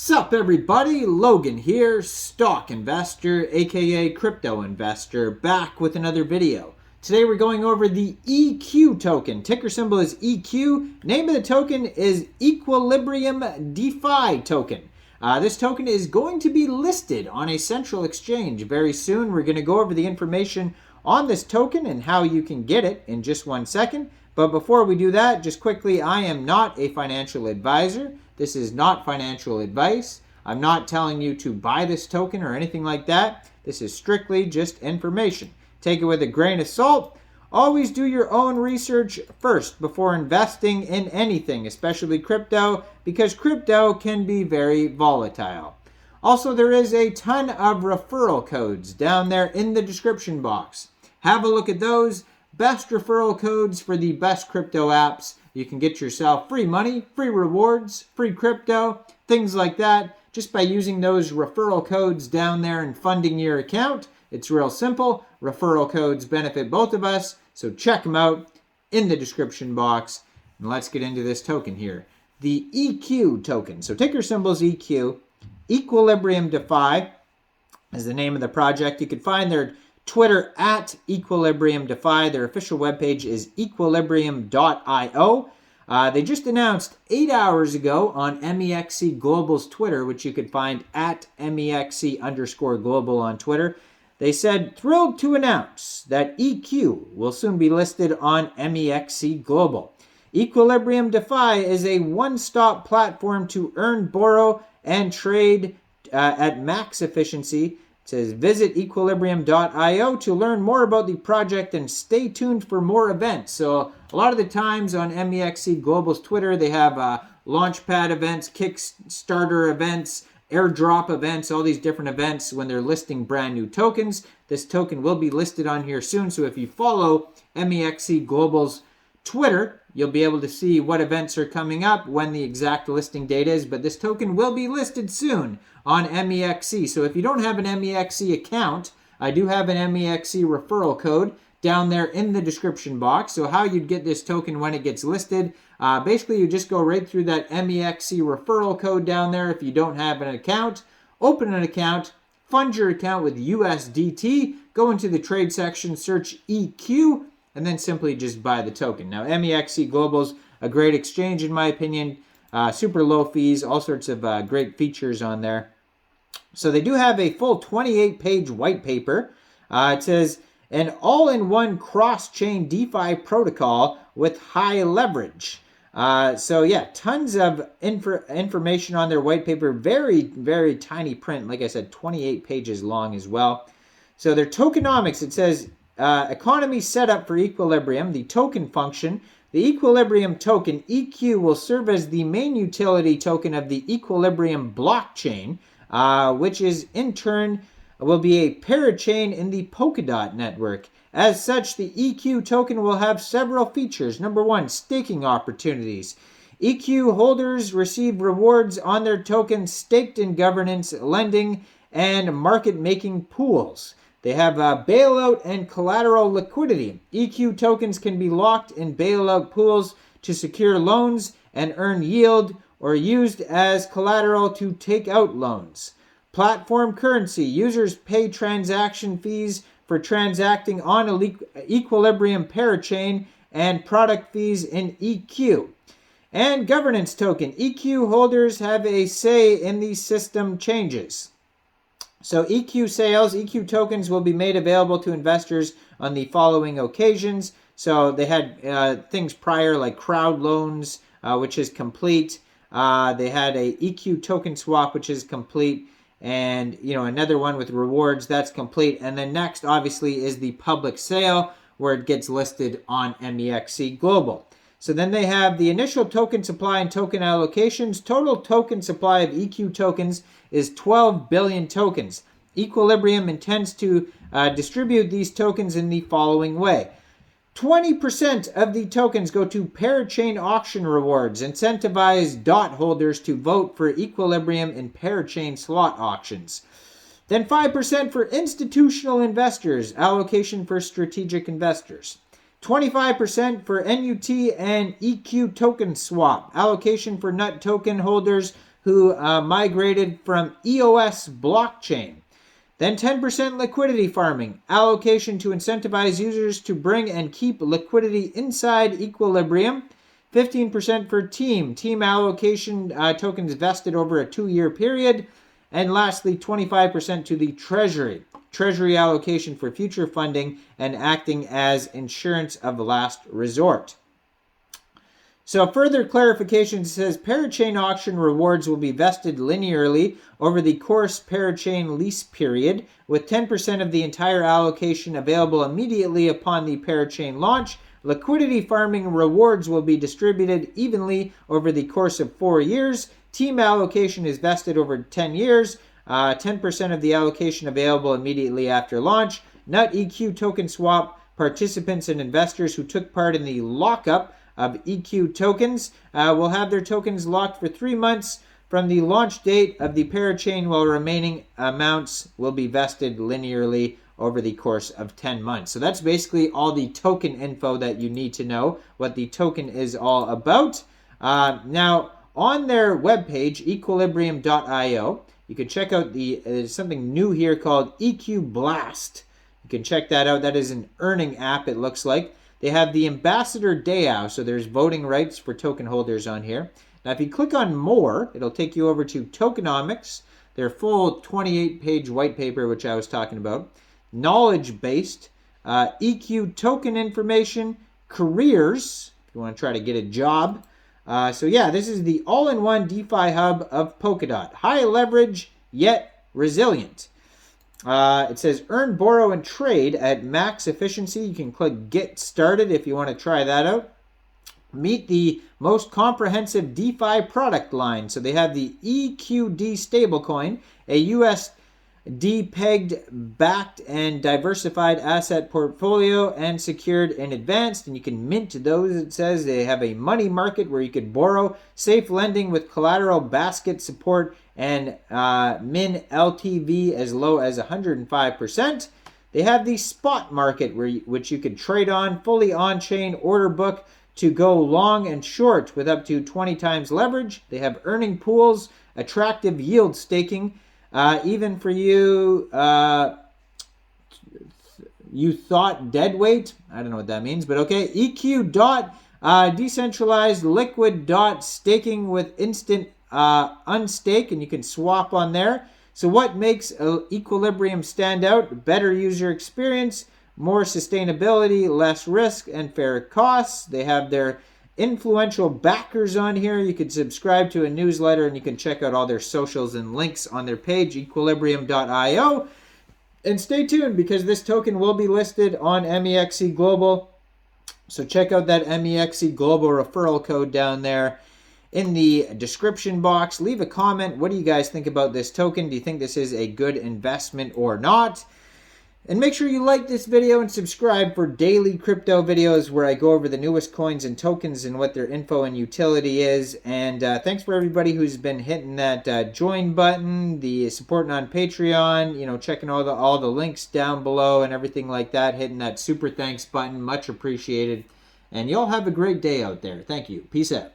Sup everybody, Logan here, stock investor aka crypto investor, back with another video. Today we're going over the EQ token. Ticker symbol is EQ. Name of the token is Equilibrium DeFi token. This token is going to be listed on a central exchange very soon. We're going to go over the information on this token and how you can get it in just 1 second. But before we do that, just quickly, I am not a financial advisor. This is not financial advice. I'm not telling you to buy this token or anything like that. This is strictly just information. Take it with a grain of salt. Always do your own research first before investing in anything, especially crypto, because crypto can be very volatile. Also, there is a ton of referral codes down there in the description box. Have a look at those. Best referral codes for the best crypto apps. You can get yourself free money, free rewards, free crypto, things like that, just by using those referral codes down there and funding your account. It's real simple. Referral codes benefit both of us, so check them out in the description box. And let's get into this token here. The EQ token. So ticker symbol is EQ. Equilibrium DeFi is the name of the project. You can find their Twitter at Equilibrium DeFi. Their official webpage is equilibrium.io. They just announced 8 hours ago on Mexc Global's Twitter, which you could find at Mexc_global on Twitter. They said, thrilled to announce that EQ will soon be listed on Mexc Global. Equilibrium DeFi is a one-stop platform to earn, borrow, and trade at max efficiency. It says visit equilibrium.io to learn more about the project and stay tuned for more events. So a lot of the times on Mexc Global's Twitter, they have launchpad events, Kickstarter events, airdrop events, all these different events when they're listing brand new tokens. This token will be listed on here soon. So if you follow Mexc Global's Twitter, you'll be able to see what events are coming up, when the exact listing date is, but this token will be listed soon on Mexc. So if you don't have an Mexc account, I do have an Mexc referral code down there in the description box. So how you'd get this token when it gets listed, basically you just go right through that Mexc referral code down there. If you don't have an account, open an account, fund your account with USDT, go into the trade section, search EQ, and then simply just buy the token. Now, Mexc Global's a great exchange, in my opinion. Super low fees, all sorts of great features on there. So they do have a full 28-page white paper. It says, an all-in-one cross-chain DeFi protocol with high leverage. So yeah, tons of information on their white paper. Very, very tiny print. Like I said, 28 pages long as well. So their tokenomics, it says, economy setup for Equilibrium, the token function. The Equilibrium token, EQ, will serve as the main utility token of the Equilibrium blockchain, which is in turn will be a parachain in the Polkadot network. As such, the EQ token will have several features. Number one, staking opportunities. EQ holders receive rewards on their tokens staked in governance, lending, and market-making pools. They have bailout and collateral liquidity. EQ tokens can be locked in bailout pools to secure loans and earn yield, or used as collateral to take out loans. Platform currency. Users pay transaction fees for transacting on Equilibrium parachain and product fees in EQ. And governance token. EQ holders have a say in the system changes. So EQ sales, EQ tokens will be made available to investors on the following occasions. So they had things prior like crowd loans, which is complete. They had a EQ token swap, which is complete. And, another one with rewards, that's complete. And then next, obviously, is the public sale, where it gets listed on Mexc Global. So then they have the initial token supply and token allocations. Total token supply of EQ tokens is 12 billion tokens. Equilibrium intends to distribute these tokens in the following way. 20% of the tokens go to parachain auction rewards, incentivize DOT holders to vote for Equilibrium in parachain slot auctions. Then 5% for institutional investors, allocation for strategic investors. 25% for NUT and EQ token swap, allocation for NUT token holders who migrated from EOS blockchain. Then 10% liquidity farming, allocation to incentivize users to bring and keep liquidity inside Equilibrium. 15% for team allocation tokens vested over a 2-year period. And lastly, 25% to the treasury allocation for future funding and acting as insurance of last resort. So further clarification says parachain auction rewards will be vested linearly over the course parachain lease period, with 10% of the entire allocation available immediately upon the parachain launch. Liquidity farming rewards will be distributed evenly over the course of 4 years. Team allocation is vested over 10 years. 10% of the allocation available immediately after launch. Nut EQ token swap participants and investors who took part in the lockup of EQ tokens will have their tokens locked for 3 months from the launch date of the parachain, while remaining amounts will be vested linearly over the course of 10 months. So that's basically all the token info that you need to know, what the token is all about. Now, on their webpage, equilibrium.io, you can check out there's something new here called EQ Blast. You can check that out. That is an earning app, it looks like. They have the Ambassador DAO, so there's voting rights for token holders on here. Now, if you click on more, it'll take you over to Tokenomics, their full 28-page white paper, which I was talking about. Knowledge-based, EQ token information, careers, if you want to try to get a job. So yeah, this is the all-in-one DeFi hub of Polkadot. High leverage, yet resilient. It says earn, borrow, and trade at max efficiency. You can click get started if you want to try that out. Meet the most comprehensive DeFi product line. So they have the EQD stablecoin, a USD pegged, backed, and diversified asset portfolio and secured in advance. And you can mint those. It says they have a money market where you could borrow, safe lending with collateral basket support, and min LTV as low as 105%. They have the spot market which you could trade on, fully on-chain order book to go long and short with up to 20 times leverage. They have earning pools, attractive yield staking, even for you, you thought dead weight. I don't know what that means, but okay. EQ dot decentralized liquid dot staking with instant unstake, and you can swap on there. So what makes Equilibrium stand out? Better user experience, more sustainability, less risk, and fair costs. They have their influential backers on here. You can subscribe to a newsletter, and you can check out all their socials and links on their page, equilibrium.io. And stay tuned, because this token will be listed on Mexc Global. So check out that Mexc Global referral code down there in the description box. Leave a comment. What do you guys think about this token? Do you think this is a good investment or not? And make sure you like this video and subscribe for daily crypto videos where I go over the newest coins and tokens and what their info and utility is. And thanks for everybody who's been hitting that join button, the supporting on Patreon, you know, checking all the links down below and everything like that, hitting that super thanks button. Much appreciated. And y'all have a great day out there. Thank you. Peace out.